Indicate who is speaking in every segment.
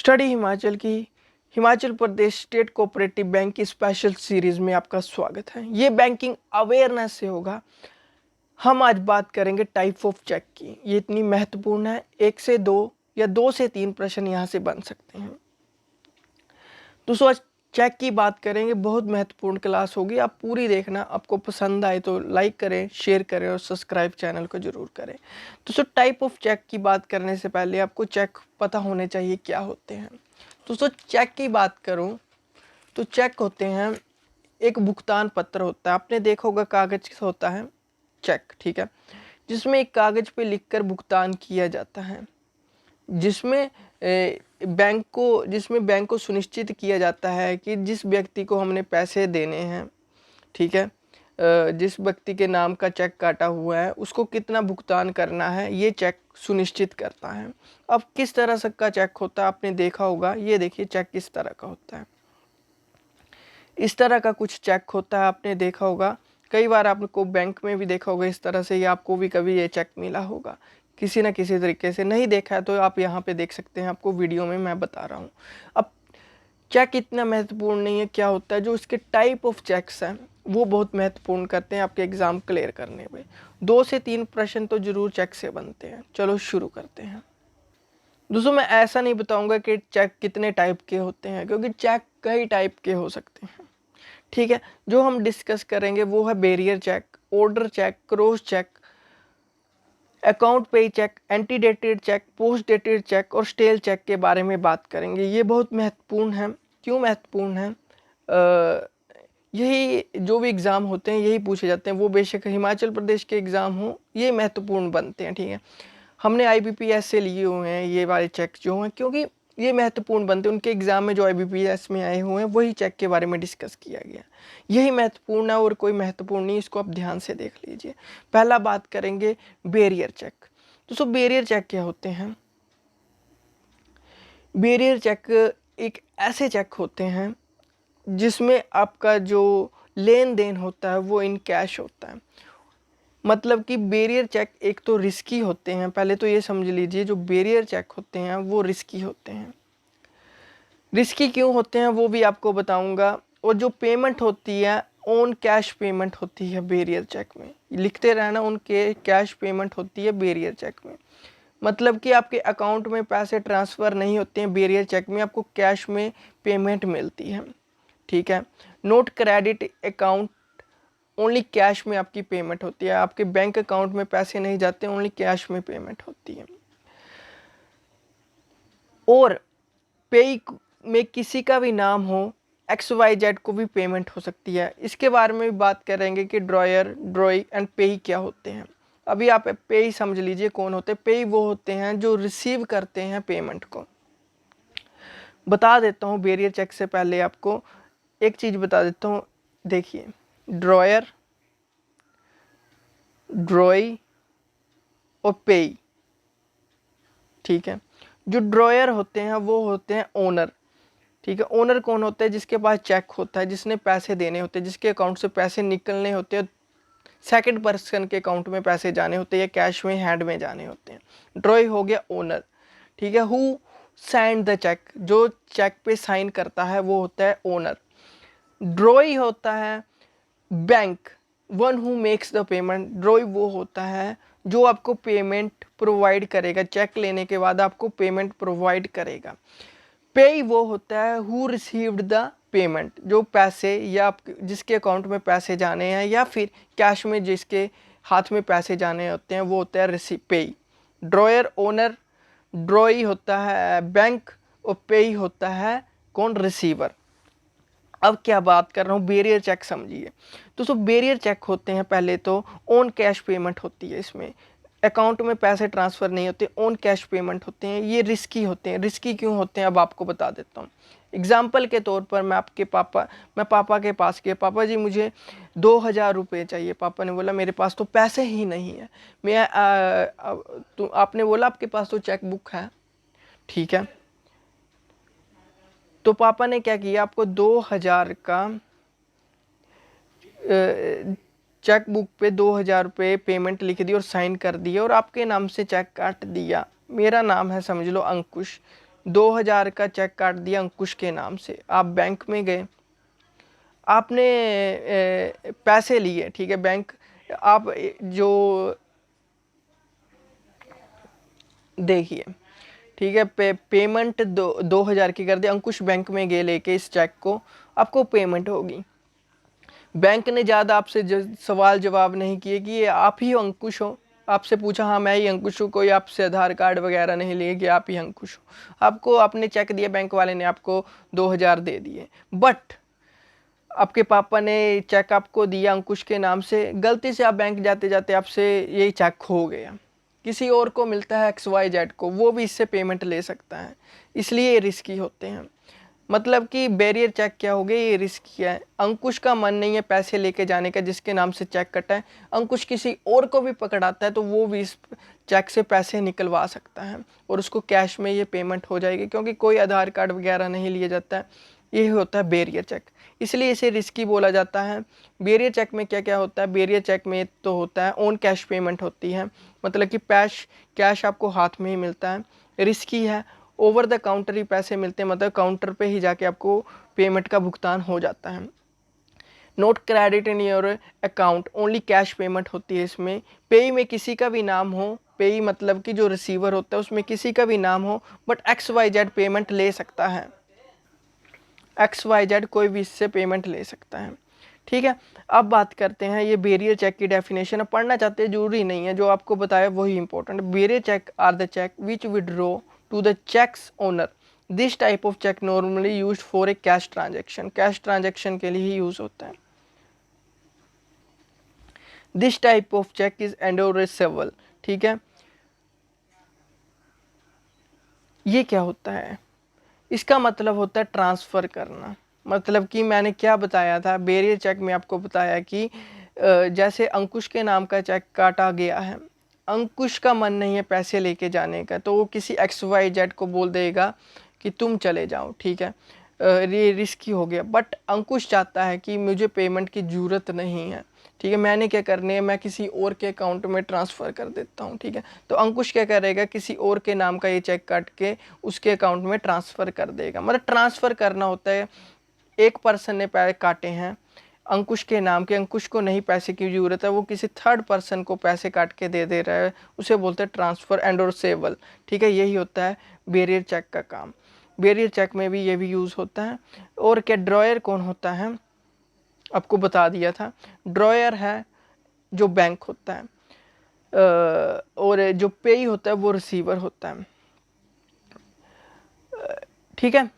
Speaker 1: Study Himachal की Himachal Pradesh state cooperative bank की special series में आपका स्वागत है। ये बैंकिंग अवेयरनेस से होगा। हम आज बात करेंगे टाइप ऑफ चेक की। ये इतनी महत्वपूर्ण है, 1 से 2 या 2 से 3 प्रश्न यहाँ से बन सकते हैं। दोस्तों आज चेक की बात करेंगे, बहुत महत्वपूर्ण क्लास होगी, आप पूरी देखना। आपको पसंद आए तो लाइक करें, शेयर करें और सब्सक्राइब चैनल को जरूर करें। दोस्तों टाइप ऑफ चेक की बात करने से पहले आपको चेक पता होने चाहिए क्या होते हैं। दोस्तों चेक की बात करूं तो चेक होते हैं, एक भुगतान पत्र होता है। आपने देखा होगा कागज होता है चेक, ठीक है, जिसमें एक कागज पे लिखकर भुगतान किया जाता है, जिसमें बैंक को सुनिश्चित किया जाता है कि जिस व्यक्ति को हमने पैसे देने हैं, ठीक है, जिस व्यक्ति के नाम का चेक काटा हुआ है उसको कितना भुगतान करना है, ये चेक सुनिश्चित करता है। अब किस तरह से का चेक होता है आपने देखा होगा। ये देखिए चेक किस तरह का होता है, इस तरह का कुछ चेक होता है, आपने देखा होगा। कई बार आपको बैंक में भी देखा होगा इस तरह से, या आपको भी कभी ये चेक मिला होगा किसी न किसी तरीके से। नहीं देखा है तो आप यहाँ पे देख सकते हैं, आपको वीडियो में मैं बता रहा हूँ। अब चेक इतना महत्वपूर्ण नहीं है क्या होता है, जो इसके टाइप ऑफ चेक्स हैं वो बहुत महत्वपूर्ण करते हैं आपके एग्ज़ाम क्लियर करने में। 2 से 3 प्रश्न तो जरूर चेक से बनते हैं। चलो शुरू करते हैं। दोस्तों मैं ऐसा नहीं बताऊंगा कि चेक कितने टाइप के होते हैं, क्योंकि चेक कई टाइप के हो सकते हैं, ठीक है। जो हम डिस्कस करेंगे वो है bearer cheque, order cheque, cross cheque, account pay cheque, antedated cheque, post dated cheque और स्टेल चेक के बारे में बात करेंगे। ये बहुत महत्वपूर्ण है। क्यों महत्वपूर्ण है? यही जो भी एग्ज़ाम होते हैं यही पूछे जाते हैं, वो बेशक हिमाचल प्रदेश के एग्ज़ाम हो, ये महत्वपूर्ण बनते हैं, ठीक है। हमने IBPS से लिए हुए हैं ये वाले चेक जो हैं, क्योंकि ये महत्वपूर्ण बनते हैं। उनके एग्ज़ाम में जो IBPS में आए हुए हैं वही चेक के बारे में डिस्कस किया गया, यही महत्वपूर्ण है और कोई महत्वपूर्ण नहीं। इसको आप ध्यान से देख लीजिए। पहला बात करेंगे बैरियर चेक। दोस्तों बैरियर चेक क्या होते हैं? बैरियर चेक एक ऐसे चेक होते हैं जिसमें आपका जो लेन देन होता है वो इन कैश होता है। मतलब कि बैरियर चेक एक तो रिस्की होते हैं, पहले तो ये समझ लीजिए, जो बैरियर चेक होते हैं वो रिस्की होते हैं। रिस्की क्यों होते हैं वो भी आपको बताऊंगा। और जो पेमेंट होती है ऑन कैश पेमेंट होती है बैरियर चेक में, लिखते रहना, उनके कैश पेमेंट होती है बैरियर चेक में। मतलब कि आपके अकाउंट में पैसे ट्रांसफ़र नहीं होते हैं बैरियर चेक में, आपको कैश में पेमेंट मिलती है, ठीक है। Note credit account, only cash में आपकी पेमेंट होती है, आपके बैंक अकाउंट में पैसे नहीं जाते, ओनली कैश में पेमेंट होती है। और पे में किसी का भी नाम हो, XYZ को भी पेमेंट हो सकती है। इसके बारे में भी बात करेंगे कि ड्रॉयर, ड्रॉई एंड पेई क्या होते हैं। अभी आप पेई समझ लीजिए कौन होते हैं। पेई वो होते हैं जो रिसीव करते हैं पेमेंट को। बता देता हूँ बैरियर चेक से पहले आपको एक चीज़ बता देता हूँ। देखिए ड्रॉयर, ड्रॉई और पेई, ठीक है। जो ड्रॉयर होते हैं वो होते हैं ओनर, ठीक है। ओनर कौन होता है? जिसके पास चेक होता है, जिसने पैसे देने होते हैं, जिसके अकाउंट से पैसे निकलने होते हैं, सेकंड पर्सन के अकाउंट में पैसे जाने होते हैं या कैश में हैंड में जाने होते हैं। ड्रॉई हो गया ओनर, ठीक है। हु साइंड द चेक, जो चेक पे साइन करता है वो होता है ओनर। ड्रॉई होता है bank, one who makes the payment. ड्रॉई वो होता है जो आपको पेमेंट प्रोवाइड करेगा, चेक लेने के बाद आपको पेमेंट प्रोवाइड करेगा। पे वो होता है हु रिसीव्ड द पेमेंट, जो पैसे या जिसके अकाउंट में पैसे जाने हैं या फिर कैश में जिसके हाथ में पैसे जाने होते हैं वो होता है रिसीव पे। ड्रॉयर ओनर, ड्रॉई होता है बैंक और पे होता है कौन? रिसीवर। अब क्या बात कर रहा हूँ, बैरियर चेक समझिए। तो बैरियर चेक होते हैं, पहले तो ऑन कैश पेमेंट होती है, इसमें अकाउंट में पैसे ट्रांसफ़र नहीं होते, ऑन कैश पेमेंट होते हैं। ये रिस्की होते हैं। रिस्की क्यों होते हैं अब आपको बता देता हूँ। एग्जाम्पल के तौर पर मैं पापा के पास गया, पापा जी मुझे 2000 रुपये चाहिए। पापा ने बोला मेरे पास तो पैसे ही नहीं है। तो आपने बोला आपके पास तो चेक बुक है, ठीक है। तो पापा ने क्या किया, आपको 2000 का चेक बुक पे 2000 रुपये पेमेंट लिख दी और साइन कर दिया और आपके नाम से चेक काट दिया। मेरा नाम है समझ लो अंकुश, 2000 का चेक काट दिया अंकुश के नाम से। आप बैंक में गए, आपने पैसे लिए, ठीक है, बैंक आप जो देखिए, ठीक है, पेमेंट 2000 की कर दी, अंकुश बैंक में गए लेके इस चेक को, आपको पेमेंट होगी। बैंक ने ज़्यादा आपसे सवाल जवाब नहीं किए कि ये आप ही अंकुश हो, आपसे पूछा हाँ मैं ही अंकुश हूँ, कोई आपसे आधार कार्ड वगैरह नहीं लिए कि आप ही अंकुश हो। आपको आपने चेक दिया, बैंक वाले ने आपको 2000 दे दिए, बट आपके पापा ने चेक आपको दिया अंकुश के नाम से, गलती से आप बैंक जाते जाते आपसे ये चेक खो गया, किसी और को मिलता है XYZ को, वो भी इससे पेमेंट ले सकता है, इसलिए ये रिस्की होते हैं। मतलब कि बैरियर चेक क्या हो गया, ये रिस्की है। अंकुश का मन नहीं है पैसे लेके जाने का जिसके नाम से चेक कटा है, अंकुश किसी और को भी पकड़ाता है तो वो भी इस चेक से पैसे निकलवा सकता है और उसको कैश में ये पेमेंट हो जाएगी, क्योंकि कोई आधार कार्ड वगैरह नहीं लिया जाता है। ये होता है बैरियर चेक, इसलिए इसे रिस्की बोला जाता है। बैरियर चेक में क्या क्या होता है, बैरियर चेक में तो होता है ऑन कैश पेमेंट होती है, मतलब कि कैश आपको हाथ में ही मिलता है, रिस्की है। ओवर द काउंटर ही पैसे मिलते हैं, मतलब काउंटर पे ही जाके आपको पेमेंट का भुगतान हो जाता है। Note credit in your account, only cash payment होती है इसमें। पेई में किसी का भी नाम हो, पेई मतलब कि जो रिसीवर होता है उसमें किसी का भी नाम हो, बट XYZ पेमेंट ले सकता है, XYZ कोई भी इससे पेमेंट ले सकता है, ठीक है। अब बात करते हैं ये बैरियर चेक की डेफिनेशन। अब पढ़ना चाहते हैं, जरूरी नहीं है, जो आपको बताया वही important. Bearer cheque are the cheque which withdraw to the cheques owner, this type of cheque normally used for a cash transaction, cash transaction के लिए ही यूज होता है। This type of cheque is endorsable, ठीक है। ये क्या होता है, इसका मतलब होता है ट्रांसफ़र करना। मतलब कि मैंने क्या बताया था, बैरियर चेक में आपको बताया कि जैसे अंकुश के नाम का चेक काटा गया है, अंकुश का मन नहीं है पैसे लेके जाने का, तो वो किसी XYZ को बोल देगा कि तुम चले जाओ, ठीक है। ये रिस्की हो गया, बट अंकुश चाहता है कि मुझे पेमेंट की ज़रूरत नहीं है, ठीक है, मैंने क्या करनी है, मैं किसी और के अकाउंट में ट्रांसफ़र कर देता हूँ, ठीक है। तो अंकुश क्या करेगा, किसी और के नाम का ये चेक काट के उसके अकाउंट में ट्रांसफ़र कर देगा। मतलब ट्रांसफ़र करना होता है, एक पर्सन ने पैसे काटे हैं अंकुश के नाम के, अंकुश को नहीं पैसे की ज़रूरत है, वो किसी थर्ड पर्सन को पैसे काट के दे रहा है, उसे बोलते हैं ट्रांसफ़र एंडोर्सेबल, ठीक है। यही होता है बैरियर चेक का काम। बैरियर चेक में भी ये भी यूज़ होता है। और क्या ड्रॉयर कौन होता है, आपको बता दिया था। ड्रॉयर है जो बैंक होता है, और जो पेई होता है वो रिसीवर होता है, ठीक है।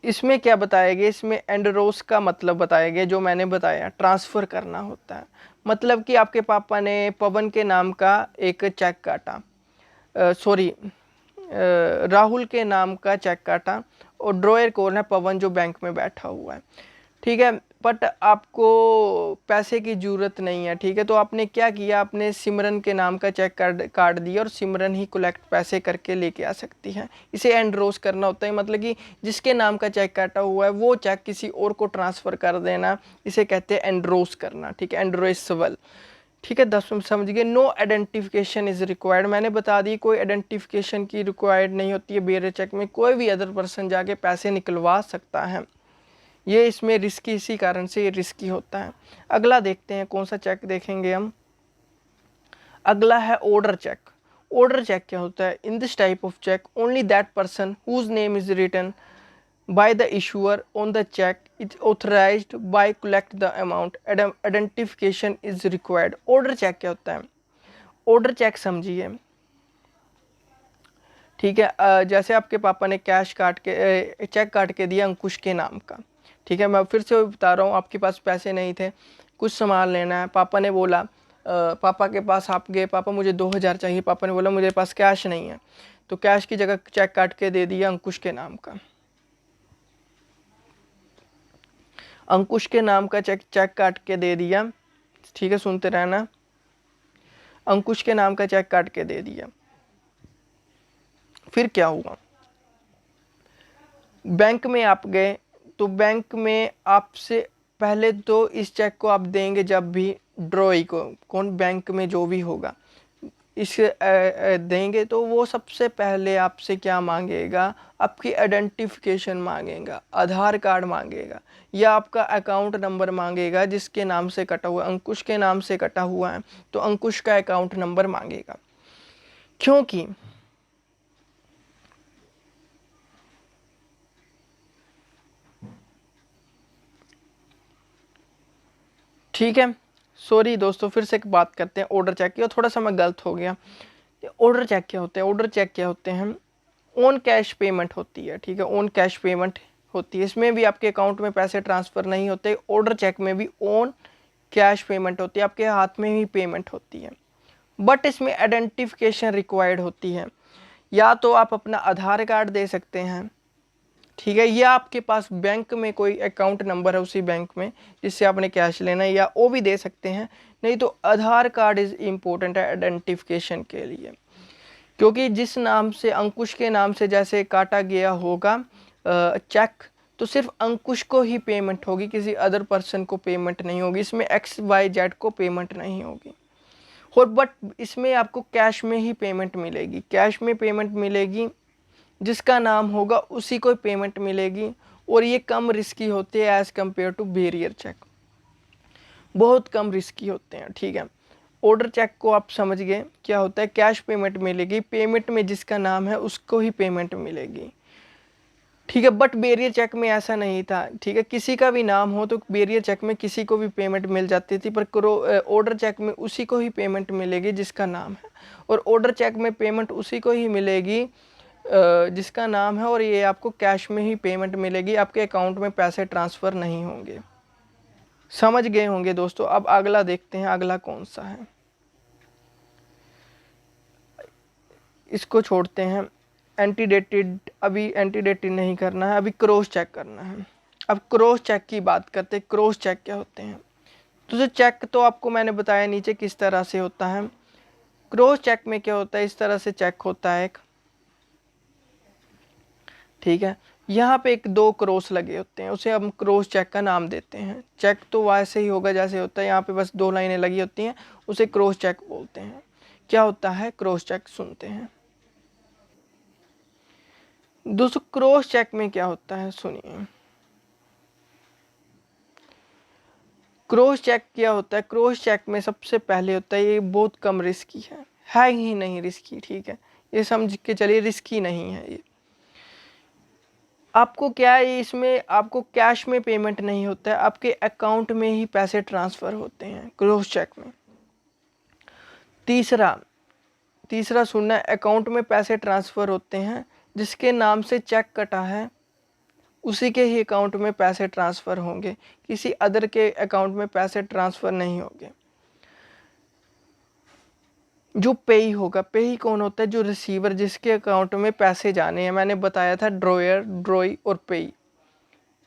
Speaker 1: इसमें क्या बताया गया, इसमें एंडरोस का मतलब बताया गया, जो मैंने बताया ट्रांसफ़र करना होता है। मतलब कि आपके पापा ने पवन के नाम का एक चेक काटा, सॉरी राहुल के नाम का चेक काटा, और ड्रॉयर कौन है, पवन जो बैंक में बैठा हुआ है, ठीक है। बट आपको पैसे की ज़रूरत नहीं है, ठीक है, तो आपने क्या किया, आपने सिमरन के नाम का चेक काट दिया और सिमरन ही कलेक्ट पैसे करके लेके आ सकती है। इसे एंड्रोस करना होता है, मतलब कि जिसके नाम का चेक काटा हुआ है वो चेक किसी और को ट्रांसफ़र कर देना, इसे कहते हैं एंड्रोस करना, ठीक है, एंड्रोसेबल, ठीक है। 10 में समझ गए। नो आइडेंटिफिकेशन इज़ रिक्वायर्ड, मैंने बता दी कोई आइडेंटिफिकेशन की रिक्वायर्ड नहीं होती है बैरियर चेक में, कोई भी अदर पर्सन जाके पैसे निकलवा सकता है। ये इसमें रिस्की, इसी कारण से ये रिस्की होता है। अगला देखते हैं कौन सा चेक देखेंगे हम। अगला है ऑर्डर चेक। ऑर्डर चेक क्या होता है, in this type of cheque only that person whose name is written by the issuer on the check is authorized by collect the amount, identification is required। Order cheque क्या होता है, order check समझिए, ठीक है। जैसे आपके पापा ने कैश काट के चेक काट के दिया अंकुश के नाम का, ठीक है। मैं फिर से बता रहा हूँ, आपके पास पैसे नहीं थे, कुछ सामान लेना है, पापा ने बोला पापा के पास आप गए, पापा मुझे 2000 चाहिए, पापा ने बोला मुझे पास कैश नहीं है, तो कैश की जगह चेक काट के दे दिया अंकुश के नाम का, अंकुश के नाम का चेक काट के दे दिया, ठीक है, सुनते रहना, अंकुश के नाम का चेक काट के दे दिया। फिर क्या हुआ, बैंक में आप गए, तो बैंक में आपसे पहले तो इस चेक को आप देंगे जब भी ड्रॉई को, कौन बैंक में जो भी होगा, इस देंगे तो वो सबसे पहले आपसे क्या मांगेगा, आपकी आइडेंटिफिकेशन मांगेगा, आधार कार्ड मांगेगा, या आपका अकाउंट नंबर मांगेगा जिसके नाम से कटा हुआ, अंकुश के नाम से कटा हुआ है तो अंकुश का अकाउंट नंबर मांगेगा। क्योंकि ठीक है, सॉरी दोस्तों, फिर से एक बात करते हैं ऑर्डर चेक की, और थोड़ा सा मैं गलत हो गया। ऑर्डर चेक क्या होते हैं, ऑर्डर चेक क्या होते हैं, ऑन कैश पेमेंट होती है, ठीक है, ऑन कैश पेमेंट होती है। इसमें भी आपके अकाउंट में पैसे ट्रांसफ़र नहीं होते, ऑर्डर चेक में भी ऑन कैश पेमेंट होती है, आपके हाथ में ही पेमेंट होती है। बट इसमें आइडेंटिफिकेशन रिक्वायर्ड होती है, या तो आप अपना आधार कार्ड दे सकते हैं, ठीक है, या आपके पास बैंक में कोई अकाउंट नंबर है उसी बैंक में जिससे आपने कैश लेना है, या वो भी दे सकते हैं। नहीं तो आधार कार्ड इज़ इम्पोर्टेंट है आइडेंटिफिकेशन के लिए, क्योंकि जिस नाम से, अंकुश के नाम से जैसे काटा गया होगा चेक, तो सिर्फ अंकुश को ही पेमेंट होगी, किसी अदर पर्सन को पेमेंट नहीं होगी, इसमें XYZ को पेमेंट नहीं होगी। और बट इसमें आपको कैश में ही पेमेंट मिलेगी, कैश में पेमेंट मिलेगी, जिसका नाम होगा उसी को पेमेंट मिलेगी। और ये कम रिस्की होते हैं as compare to bearer cheque, बहुत कम रिस्की होते हैं, ठीक है। ऑर्डर चेक को आप समझ गए क्या होता है, कैश पेमेंट मिलेगी, पेमेंट में जिसका नाम है उसको ही पेमेंट मिलेगी, ठीक है। बट बैरियर चेक में ऐसा नहीं था, ठीक है, किसी का भी नाम हो तो बैरियर चेक में किसी को भी पेमेंट मिल जाती थी, पर ऑर्डर चेक में उसी को ही पेमेंट मिलेगी जिसका नाम है, और ऑर्डर चेक में पेमेंट उसी को ही मिलेगी जिसका नाम है, और ये आपको कैश में ही पेमेंट मिलेगी, आपके अकाउंट में पैसे ट्रांसफ़र नहीं होंगे। समझ गए होंगे दोस्तों। अब अगला देखते हैं, अगला कौन सा है, इसको छोड़ते हैं। एंटीडेटेड, अभी एंटीडेटेड नहीं करना है, अभी क्रॉस चेक करना है। अब क्रॉस चेक की बात करते हैं, क्रॉस चेक क्या होते हैं। तो जो चेक तो आपको मैंने बताया नीचे किस तरह से होता है। क्रॉस चेक में क्या होता है, इस तरह से चेक होता है एक, ठीक है, यहाँ पे एक दो क्रॉस लगे होते हैं, उसे हम क्रॉस चेक का नाम देते हैं। चेक तो वैसे ही होगा जैसे होता है, यहाँ पे बस दो लाइनें लगी होती हैं, उसे क्रॉस चेक बोलते हैं। क्या होता है क्रॉस चेक, सुनते हैं दोस्तों। क्रॉस चेक में क्या होता है सुनिए। क्रॉस चेक क्या होता है, क्रॉस चेक में सबसे पहले होता है, ये बहुत कम रिस्की है ही नहीं रिस्की, ठीक है, ये समझ के चलिए रिस्की नहीं है ये। आपको क्या है, इसमें आपको कैश में पेमेंट नहीं होता है, आपके अकाउंट में ही पैसे ट्रांसफ़र होते हैं क्रॉस चेक में। तीसरा, तीसरा सुनना है, अकाउंट में पैसे ट्रांसफ़र होते हैं, जिसके नाम से चेक कटा है उसी के ही अकाउंट में पैसे ट्रांसफ़र होंगे, किसी अदर के अकाउंट में पैसे ट्रांसफ़र नहीं होंगे। जो पेई होगा, पेई कौन होता है, जो रिसीवर, जिसके अकाउंट में पैसे जाने हैं। मैंने बताया था ड्रॉयर, ड्रॉई और पेई।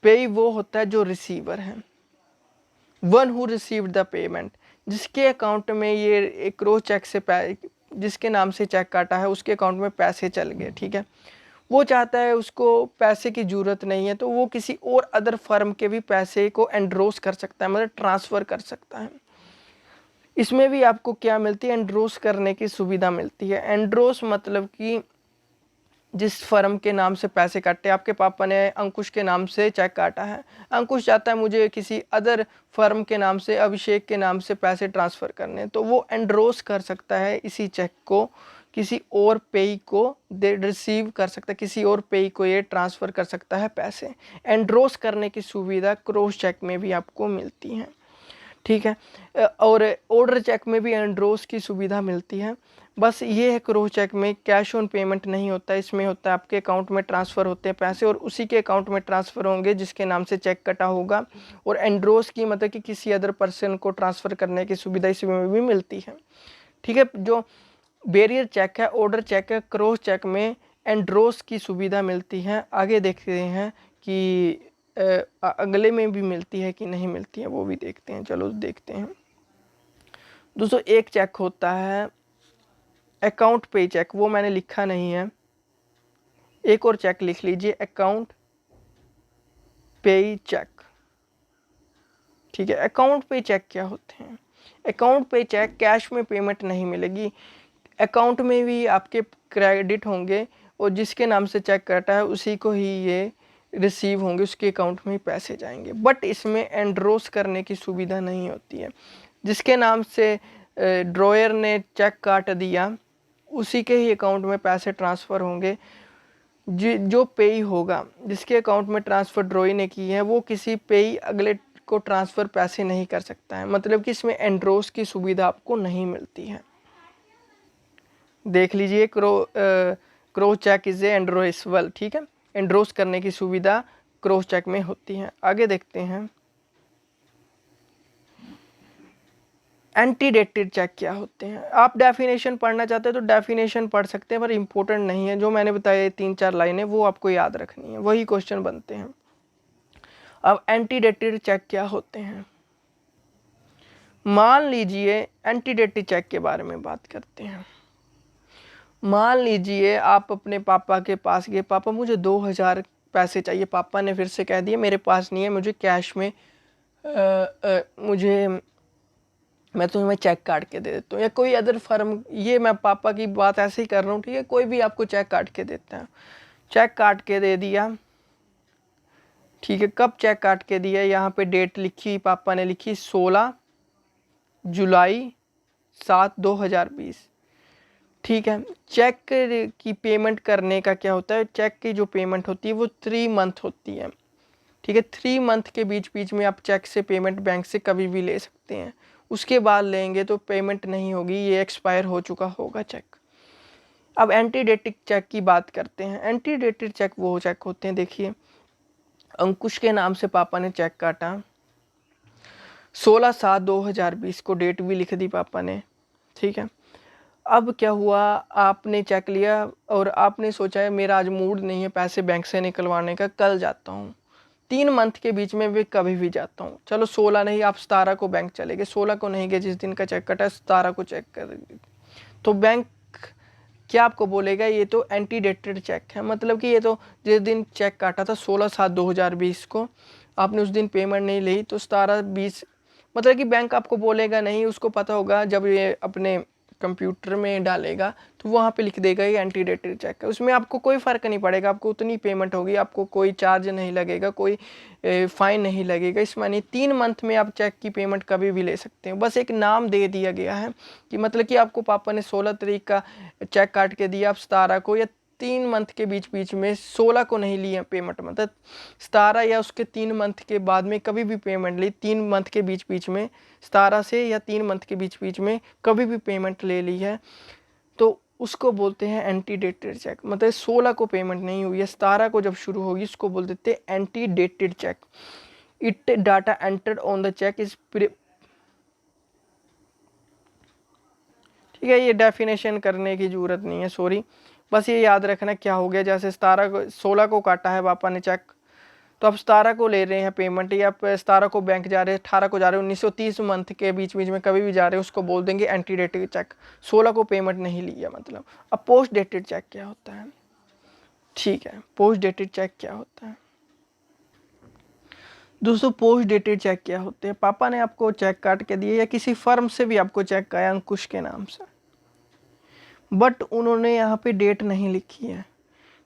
Speaker 1: पेई वो होता है जो रिसीवर है, one who received the payment, जिसके अकाउंट में ये एक क्रॉस चेक से जिसके नाम से चेक काटा है उसके अकाउंट में पैसे चल गए, ठीक है। वो चाहता है, उसको पैसे की ज़रूरत नहीं है, तो वो किसी और अदर फर्म के भी पैसे को एंड्रोस कर सकता है, मतलब ट्रांसफ़र कर सकता है। इसमें भी आपको क्या मिलती है, एंड्रोस करने की सुविधा मिलती है। एंड्रोस मतलब कि जिस फर्म के नाम से पैसे काटे, आपके पापा ने अंकुश के नाम से चेक काटा है, अंकुश चाहता है मुझे किसी अदर फर्म के नाम से, अभिषेक के नाम से पैसे ट्रांसफ़र करने, तो वो एंड्रोस कर सकता है इसी चेक को, किसी और पेई को दे रिसीव कर सकता है, किसी और पेई को ये ट्रांसफ़र कर सकता है पैसे। एंड्रोस करने की सुविधा क्रॉस चेक में भी आपको मिलती है, ठीक है। और ऑर्डर चेक में भी एंड्रोस की सुविधा मिलती है। बस ये है, क्रॉस चेक में कैश ऑन पेमेंट नहीं होता, इसमें होता है आपके अकाउंट में ट्रांसफ़र होते हैं पैसे, और उसी के अकाउंट में ट्रांसफ़र होंगे जिसके नाम से चेक कटा होगा। और एंड्रोस की मतलब कि किसी अदर पर्सन को ट्रांसफ़र करने की सुविधा इसमें भी मिलती है, ठीक है। जो बैरियर चेक है, ऑर्डर चेक है, क्रॉस चेक में एंड्रोस की सुविधा मिलती है। आगे देखते हैं कि अगले में भी मिलती है कि नहीं मिलती है, वो भी देखते हैं। चलो देखते हैं दोस्तों। एक चेक होता है अकाउंट पे चेक, वो मैंने लिखा नहीं है, एक और चेक लिख लीजिए, अकाउंट पे चेक, ठीक है। अकाउंट पे चेक क्या होते हैं, अकाउंट पे चेक कैश में पेमेंट नहीं मिलेगी, अकाउंट में भी आपके क्रेडिट होंगे और जिसके नाम से चेक कटा है उसी को ही ये रिसीव होंगे, उसके अकाउंट में ही पैसे जाएंगे। बट इसमें एंड्रोस करने की सुविधा नहीं होती है। जिसके नाम से ड्रॉयर ने चेक काट दिया उसी के ही अकाउंट में पैसे ट्रांसफ़र होंगे। जो पेई होगा, जिसके अकाउंट में ट्रांसफ़र ड्रॉई ने की है, वो किसी पेई अगले को ट्रांसफ़र पैसे नहीं कर सकता है। मतलब कि इसमें एंड्रोस की सुविधा आपको नहीं मिलती है। देख लीजिए, क्रो चेक इज एंड्रोसबल, ठीक है। एंड्रोस करने की सुविधा क्रॉस चेक में होती है। आगे देखते हैं एंटीडेटेड चेक क्या होते हैं। आप डेफिनेशन पढ़ना चाहते हैं तो डेफिनेशन पढ़ सकते हैं, पर इम्पोर्टेंट नहीं है। जो मैंने बताया 3-4 लाइनें वो आपको याद रखनी है, वही क्वेश्चन बनते हैं। अब एंटीडेटेड चेक क्या होते हैं, मान लीजिए एंटीडेटेड चेक के बारे में बात करते हैं। मान लीजिए आप अपने पापा के पास गए, पापा मुझे 2000 पैसे चाहिए। पापा ने फिर से कह दिया मेरे पास नहीं है, मुझे कैश में मैं तुम्हें चेक काट के दे देता हूँ, या कोई अदर फर्म, ये मैं पापा की बात ऐसे ही कर रहा हूँ, ठीक है। कोई भी आपको चेक काट के देता है, चेक काट के दे दिया, ठीक है। कब चेक काट के दिया, यहाँ पे डेट लिखी, पापा ने लिखी 16 जुलाई 7/2020, ठीक है। चेक की पेमेंट करने का क्या होता है, चेक की जो पेमेंट होती है वो 3 मंथ होती है, ठीक है। 3 मंथ के बीच बीच में आप चेक से पेमेंट बैंक से कभी भी ले सकते हैं। उसके बाद लेंगे तो पेमेंट नहीं होगी, ये एक्सपायर हो चुका होगा चेक। अब एंटीडेटेड चेक की बात करते हैं। एंटीडेटेड चेक वो चेक होते हैं, देखिए अंकुश के नाम से पापा ने चेक काटा, 16/7/2020 को डेट भी लिख दी पापा ने, ठीक है। अब क्या हुआ, आपने चेक लिया और आपने सोचा है मेरा आज मूड नहीं है पैसे बैंक से निकलवाने का, कल जाता हूँ। 3 मंथ के बीच में भी कभी भी जाता हूँ, चलो 16 नहीं, आप 17 को बैंक चले गए, 16 को नहीं गए, जिस दिन का चेक कटा 17 को चेक कर, तो बैंक क्या आपको बोलेगा, ये तो एंटीडेटेड चेक है। मतलब कि ये तो जिस दिन चेक काटा था 16/7/2020 को, आपने उस दिन पेमेंट नहीं ली, तो 17/20, मतलब कि बैंक आपको बोलेगा नहीं, उसको पता होगा जब ये अपने कंप्यूटर में डालेगा तो वहाँ पे लिख देगा ये एंटीडेटेड चेक है। उसमें आपको कोई फ़र्क नहीं पड़ेगा, आपको उतनी पेमेंट होगी, आपको कोई चार्ज नहीं लगेगा, कोई फ़ाइन नहीं लगेगा। इस माने 3 मंथ में आप चेक की पेमेंट कभी भी ले सकते हैं। बस एक नाम दे दिया गया है कि मतलब कि आपको पापा ने 16 तारीख का चेक काट के दिया, आप 17 को या 3 मंथ के बीच बीच में, 16 को नहीं ली है पेमेंट, मतलब 17 या उसके 3 मंथ के बाद में कभी भी पेमेंट ली, 3 मंथ के बीच बीच में, 17 से या 3 मंथ के बीच बीच में कभी भी पेमेंट ले ली है, तो उसको बोलते हैं एंटीडेटेड चेक। मतलब 16 को पेमेंट नहीं हुई है, 17 को जब शुरू होगी उसको बोल देते हैं antedated cheque. It data entered on the cheque is, ठीक है। ये डेफिनेशन करने की ज़रूरत नहीं है, सॉरी, बस ये याद रखना क्या हो गया। जैसे 16 को काटा है पापा ने चेक, तो आप 17 को ले रहे हैं पेमेंट, या आप 17 को बैंक जा रहे हैं, 18 को जा रहे हो, 1930 मंथ के बीच बीच में कभी भी जा रहे हो, उसको बोल देंगे एंटीडेटेड चेक। 16 को पेमेंट नहीं लिया मतलब। अब पोस्ट डेटेड चेक क्या होता है, ठीक है। पोस्ट डेटेड चेक क्या होता है दोस्तों, पोस्ट डेटेड चेक क्या होते हैं, पापा ने आपको चेक काट के दिए या किसी फर्म से भी आपको चेक आया अंकुश के नाम से, बट उन्होंने यहाँ पे डेट नहीं लिखी है,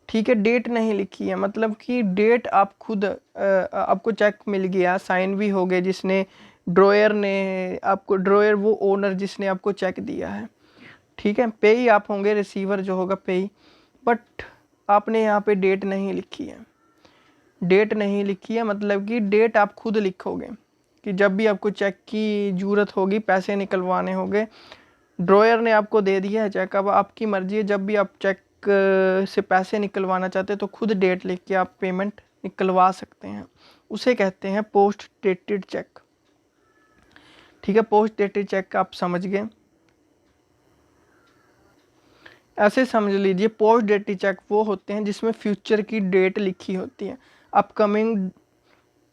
Speaker 1: ठीक है। डेट नहीं लिखी है, मतलब कि डेट आप खुद आपको चेक मिल गया, साइन भी हो गए, जिसने ड्रॉयर ने आपको, ड्रॉयर वो ओनर जिसने आपको चेक दिया है, ठीक है। पेई आप होंगे, रिसीवर जो होगा पेई, बट आपने यहाँ पे डेट नहीं लिखी है। डेट नहीं लिखी है मतलब कि डेट आप खुद लिखोगे कि जब भी आपको चेक की ज़रूरत होगी, पैसे निकलवाने होंगे, ड्रॉयर ने आपको दे दिया है चेक, अब आपकी मर्जी है, जब भी आप चेक से पैसे निकलवाना चाहते हैं तो खुद डेट लिख के आप पेमेंट निकलवा सकते हैं। उसे कहते हैं पोस्ट डेटेड चेक, ठीक है। पोस्ट डेटेड चेक आप समझ गए, ऐसे समझ लीजिए। पोस्ट डेटेड चेक वो होते हैं जिसमें फ्यूचर की डेट लिखी होती है, अपकमिंग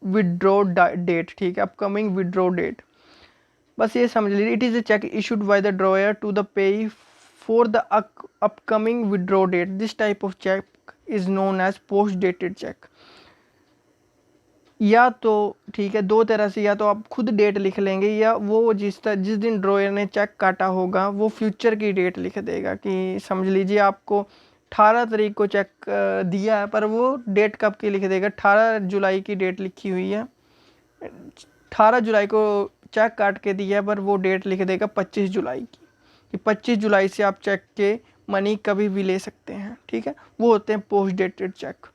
Speaker 1: विड्रॉ डेट, ठीक है, अपकमिंग विड्रॉ डेट, बस ये समझ लीजिए। It is a cheque issued by the drawer to the payee for the upcoming withdraw date, this type of cheque is known as post dated cheque. या तो ठीक है, दो तरह से, या तो आप खुद डेट लिख लेंगे, या वो जिस दिन ड्रॉयर ने चेक काटा होगा वो फ्यूचर की डेट लिख देगा कि समझ लीजिए आपको 18 तारीख को चेक दिया है, पर वो डेट कब की लिख देगा, 18 जुलाई की डेट लिखी हुई है, 18 जुलाई को चेक काट के दिया है, पर वो डेट लिख देगा 25 जुलाई की, कि 25 जुलाई से आप चेक के मनी कभी भी ले सकते हैं। ठीक है, वो होते हैं पोस्ट डेटेड चेक।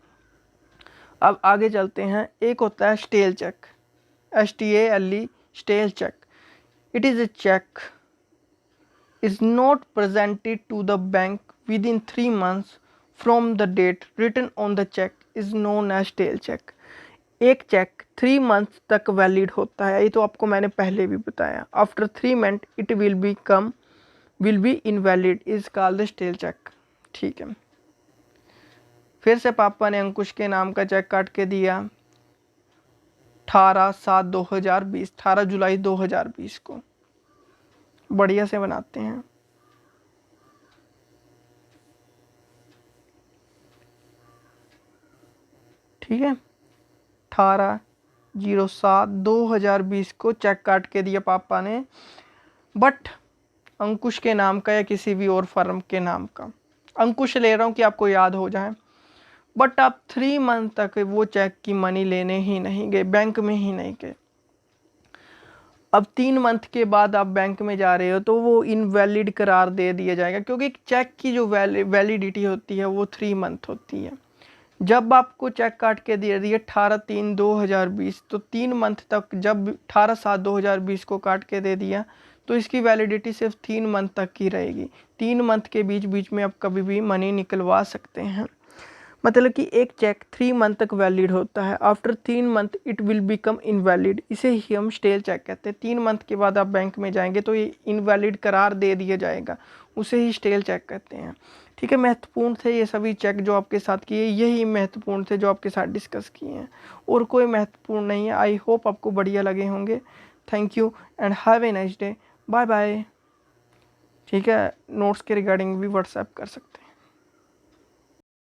Speaker 1: अब आगे चलते हैं, एक होता है stale cheque, STALE, stale cheque. It is a cheque is not presented to the bank within 3 months from the date written on the check is known as stale check। एक cheque 3 month तक valid होता है, ये तो आपको मैंने पहले भी बताया। After 3 month it will be invalid, is called stale cheque. ठीक है, फिर से पापा ने अंकुश के नाम का चेक काट के दिया 18/7/2020, 18 जुलाई 2020 को। बढ़िया से बनाते हैं। ठीक है, 18/07/2020 को चेक काट के दिया पापा ने, बट अंकुश के नाम का या किसी भी और फर्म के नाम का। अंकुश ले रहा हूँ कि आपको याद हो जाए। बट आप 3 मंथ तक वो चेक की मनी लेने ही नहीं गए, बैंक में ही नहीं गए। अब 3 मंथ के बाद आप बैंक में जा रहे हो तो वो इनवैलिड करार दे दिया जाएगा, क्योंकि चेक की जो वैलिडिटी होती है वो 3 मंथ होती है। जब आपको चेक काट के दे दिए 18/3/2020, तो 3 मंथ तक, जब 18/7/2020 को काट के दे दिया तो इसकी वैलिडिटी सिर्फ 3 मंथ तक की रहेगी। 3 मंथ के बीच बीच में आप कभी भी मनी निकलवा सकते हैं। मतलब कि एक चेक 3 मंथ तक वैलिड होता है, after 3 month it will become invalid, इसे ही हम स्टेल चेक कहते हैं। 3 मंथ के बाद आप बैंक में जाएंगे तो ये इनवैलिड करार दे दिया जाएगा, उसे ही स्टेल चेक कहते हैं। ठीक है, महत्वपूर्ण थे ये सभी चेक जो आपके साथ किए, यही महत्वपूर्ण थे जो आपके साथ डिस्कस किए हैं, और कोई महत्वपूर्ण नहीं है। आई होप आपको बढ़िया लगे होंगे। Thank you and have a nice day. Bye bye. ठीक है, नोट्स के रिगार्डिंग भी व्हाट्सएप कर सकते हैं।